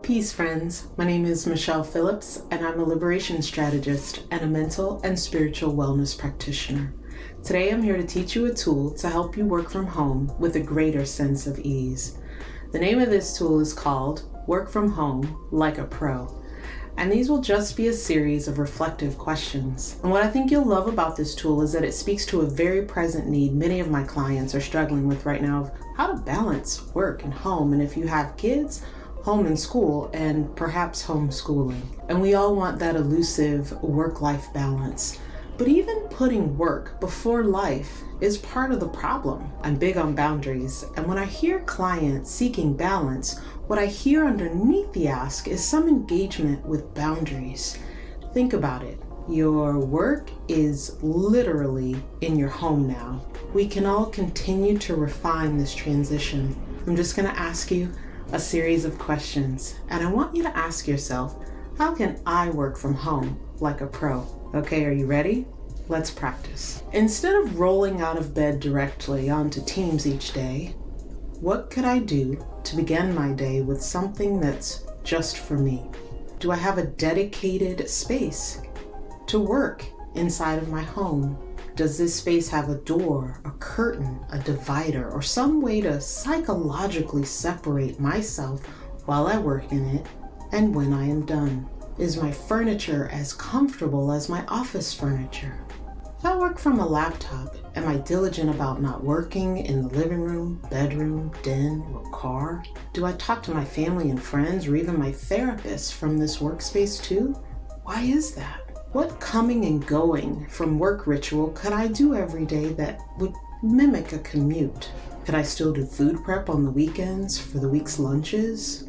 Peace, friends. My name is Michelle Phillips, and I'm a liberation strategist and a mental and spiritual wellness practitioner. Today, I'm here to teach you a tool to help you work from home with a greater sense of ease. The name of this tool is called Work from Home Like a Pro. And these will just be a series of reflective questions. And what I think you'll love about this tool is that it speaks to a very present need many of my clients are struggling with right now of how to balance work and home. And if you have kids, home and school, and perhaps homeschooling. And we all want that elusive work-life balance. But even putting work before life is part of the problem. I'm big on boundaries, and when I hear clients seeking balance, what I hear underneath the ask is some engagement with boundaries. Think about it. Your work is literally in your home now. We can all continue to refine this transition. I'm just going to ask you a series of questions, and I want you to ask yourself, how can I work from home like a pro? Okay, are you ready? Let's practice. Instead of rolling out of bed directly onto Teams each day, what could I do to begin my day with something that's just for me? Do I have a dedicated space to work inside of my home? Does this space have a door, a curtain, a divider, or some way to psychologically separate myself while I work in it and when I am done? Is my furniture as comfortable as my office furniture? If I work from a laptop, am I diligent about not working in the living room, bedroom, den, or car? Do I talk to my family and friends or even my therapist from this workspace too? Why is that? What coming and going from work ritual could I do every day that would mimic a commute? Could I still do food prep on the weekends for the week's lunches?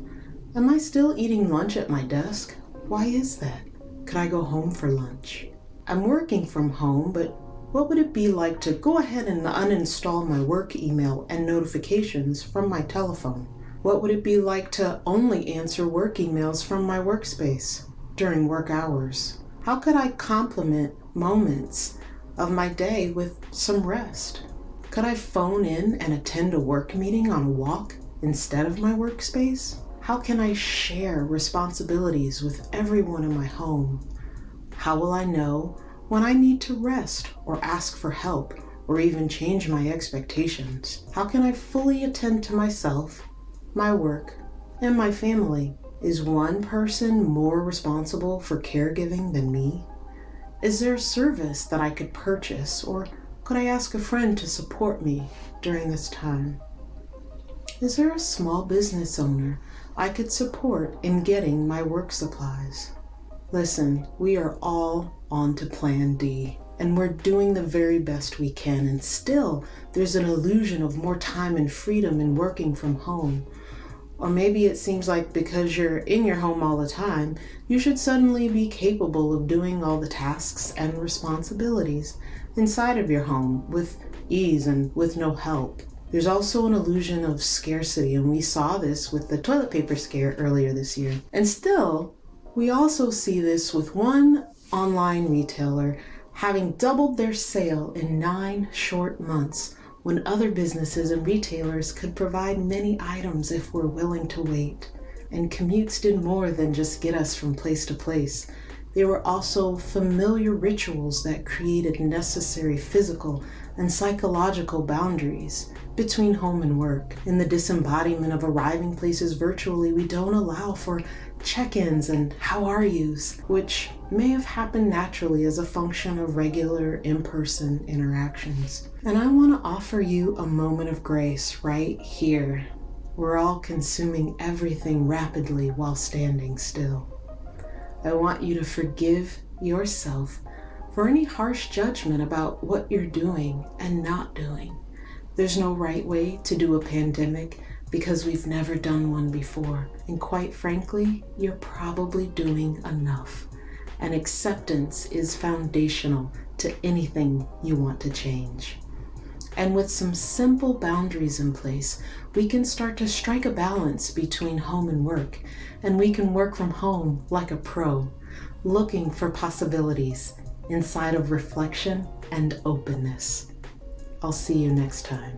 Am I still eating lunch at my desk? Why is that? Could I go home for lunch? I'm working from home, but what would it be like to go ahead and uninstall my work email and notifications from my telephone? What would it be like to only answer work emails from my workspace during work hours? How could I complement moments of my day with some rest? Could I phone in and attend a work meeting on a walk instead of my workspace? How can I share responsibilities with everyone in my home? How will I know when I need to rest or ask for help or even change my expectations? How can I fully attend to myself, my work, and my family? Is one person more responsible for caregiving than me? Is there a service that I could purchase, or could I ask a friend to support me during this time? Is there a small business owner I could support in getting my work supplies? Listen, we are all on to Plan D, and we're doing the very best we can, and still there's an illusion of more time and freedom in working from home. Or maybe it seems like because you're in your home all the time, you should suddenly be capable of doing all the tasks and responsibilities inside of your home with ease and with no help. There's also an illusion of scarcity, and we saw this with the toilet paper scare earlier this year. And still, we also see this with one online retailer having doubled their sale in 9 short months, when other businesses and retailers could provide many items if we're willing to wait. And commutes did more than just get us from place to place. They were also familiar rituals that created necessary physical and psychological boundaries between home and work. In the disembodiment of arriving places virtually, we don't allow for check-ins and how are yous, which may have happened naturally as a function of regular in-person interactions. And I want to offer you a moment of grace right here. We're all consuming everything rapidly while standing still. I want you to forgive yourself for any harsh judgment about what you're doing and not doing. There's no right way to do a pandemic because we've never done one before. And quite frankly, you're probably doing enough. And acceptance is foundational to anything you want to change. And with some simple boundaries in place, we can start to strike a balance between home and work. And we can work from home like a pro, looking for possibilities inside of reflection and openness. I'll see you next time.